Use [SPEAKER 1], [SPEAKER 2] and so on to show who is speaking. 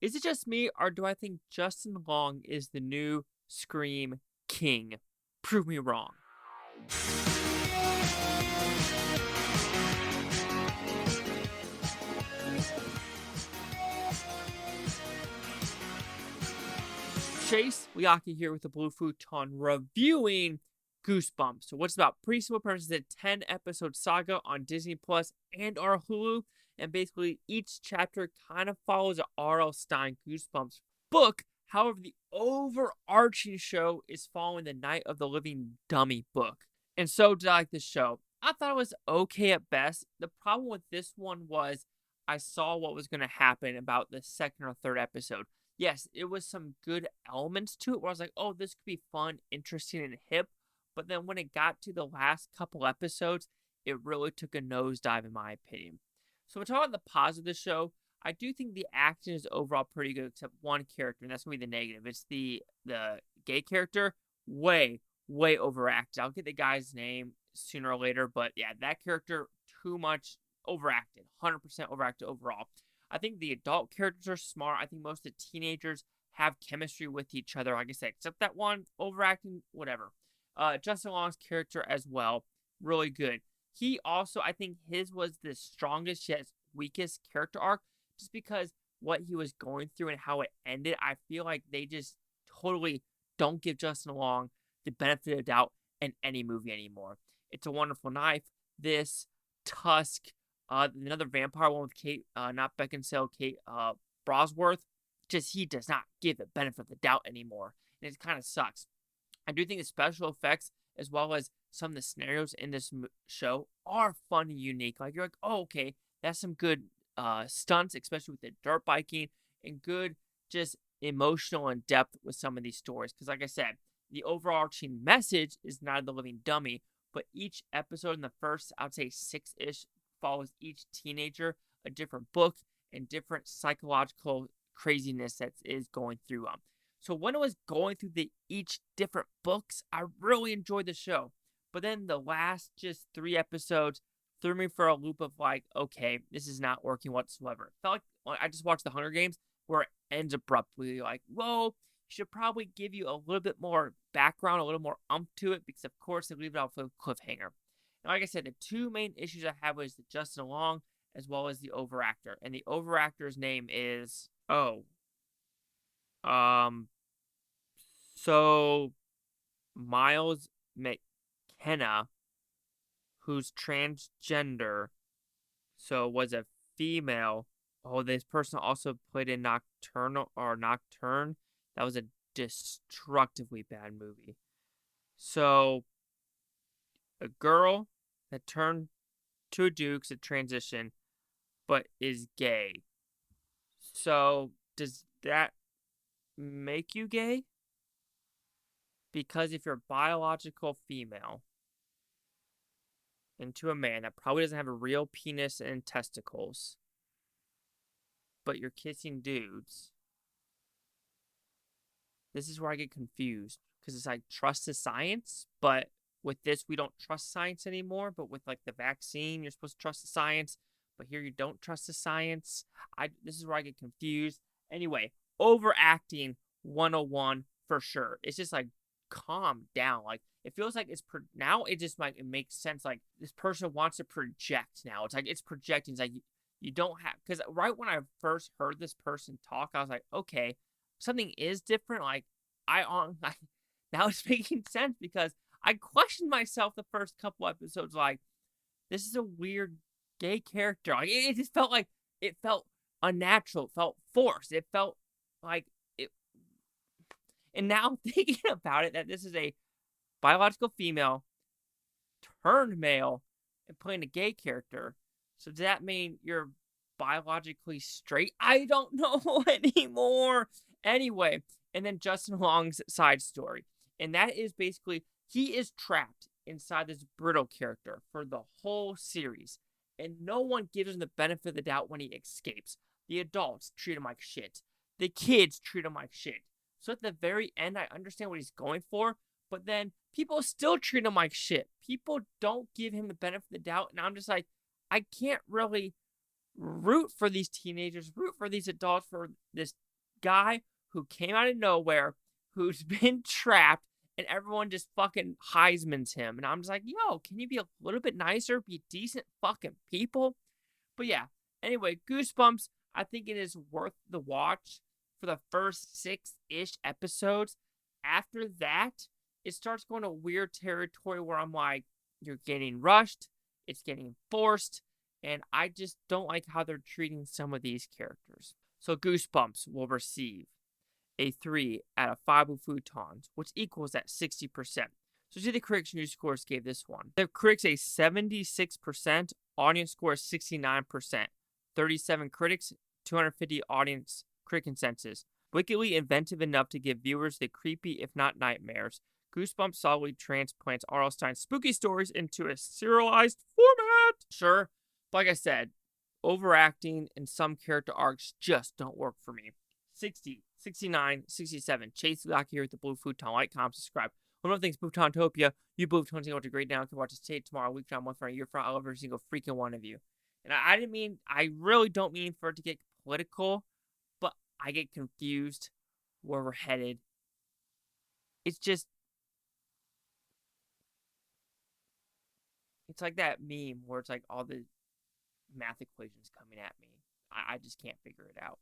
[SPEAKER 1] Is it just me, or do I think Justin Long is the new Scream King? Prove me wrong. Chase Liaki here with the Blue Futon reviewing Goosebumps. So what's about pretty simple premise is a 10-episode saga on Disney Plus and our Hulu, and basically each chapter kind of follows a R.L. Stine Goosebumps book. However, the overarching show is following the Night of the Living Dummy book. And so did I like this show. I thought it was okay at best. The problem with this one was I saw what was going to happen about the second or third episode. Yes, it was some good elements to it where I was like, oh, this could be fun, interesting, and hip. But then when it got to the last couple episodes, it really took a nosedive, in my opinion. So we're talking about the positive of the show. I do think the acting is overall pretty good, except one character, and that's going to be the negative. It's the gay character, way overacted. I'll get the guy's name sooner or later, but yeah, that character, too much overacted. 100% overacted overall. I think the adult characters are smart. I think most of the teenagers have chemistry with each other, like I said, except that one overacting, whatever. Justin Long's character as well, really good. He also, I think his was the strongest yet weakest character arc, just because what he was going through and how it ended. I feel like they just totally don't give Justin Long the benefit of the doubt in any movie anymore. It's a Wonderful Knife, this, Tusk, another vampire one with Kate, not Beckinsale, Kate Brosworth. Just he does not give the benefit of the doubt anymore, and it kind of sucks. I do think the special effects, as well as some of the scenarios in this show, are fun and unique. Like you're like, oh, okay, that's some good stunts, especially with the dirt biking, and good just emotional and depth with some of these stories. Because like I said, the overarching message is Night of the Living Dummy, but each episode in the first, I would say 6-ish, follows each teenager a different book and different psychological craziness that is going through them. So when I was going through each different books, I really enjoyed the show. But then the last just 3 episodes threw me for a loop of like, okay, this is not working whatsoever. It felt like I just watched The Hunger Games where it ends abruptly. Like, whoa, should probably give you a little bit more background, a little more umph to it, because of course they leave it off a cliffhanger. And like I said, the 2 main issues I have was the Justin Long as well as the overactor. And the overactor's name is so Miles McKenna, who's transgender, so was a female. Oh, this person also played in Nocturne. That was a destructively bad movie. So a girl that turned to a Duke's a transition, but is gay. So does that make you gay? Because if you're a biological female into a man that probably doesn't have a real penis and testicles, but you're kissing dudes, this is where I get confused. Because it's like, trust the science, but with this, we don't trust science anymore. But with like the vaccine, you're supposed to trust the science, but here you don't trust the science. This is where I get confused. Anyway, overacting 101 for sure. It's just like, calm down. Like it feels like now it just like it makes sense. Like this person wants to project now. It's like it's projecting. It's like you don't have, because right when I first heard this person talk, I was like, okay, something is different. Like now it's making sense, because I questioned myself the first couple episodes. Like this is a weird gay character. Like it just felt like it felt unnatural. It felt forced. It felt like it. And now thinking about it, that this is a biological female turned male and playing a gay character. So does that mean you're biologically straight? I don't know anymore. Anyway, and then Justin Long's side story. And that is basically, he is trapped inside this brittle character for the whole series. And no one gives him the benefit of the doubt when he escapes. The adults treat him like shit. The kids treat him like shit. So at the very end, I understand what he's going for, but then people still treat him like shit. People don't give him the benefit of the doubt, and I'm just like, I can't really root for these teenagers, root for these adults, for this guy who came out of nowhere, who's been trapped, and everyone just fucking Heisman's him. And I'm just like, yo, can you be a little bit nicer? Be decent fucking people? But yeah, anyway, Goosebumps, I think it is worth the watch for the first 6-ish episodes. After that, it starts going to weird territory where I'm like, you're getting rushed, it's getting forced, and I just don't like how they're treating some of these characters. So Goosebumps will receive a 3 out of 5 Futons, which equals at 60%. So see the critics' news scores gave this one. The critics a 76%, audience score is 69%. 37 critics, 250 audience critic consensus. Wickedly inventive enough to give viewers the creepy, if not nightmares. Goosebumps solidly transplants R.L. Stine's spooky stories into a serialized format. Sure, but like I said, overacting and some character arcs just don't work for me. 60, 69, 67. Chase Zack here with the Blue Futon. Like, comment, subscribe. One of the things, Futontopia, you Blue Futons going to great now. You can watch this tape tomorrow, week from, month from, a year from. I love every single freaking one of you. And I really don't mean for it to get political, but I get confused where we're headed. It's just, it's like that meme where it's like all the math equations coming at me. I just can't figure it out.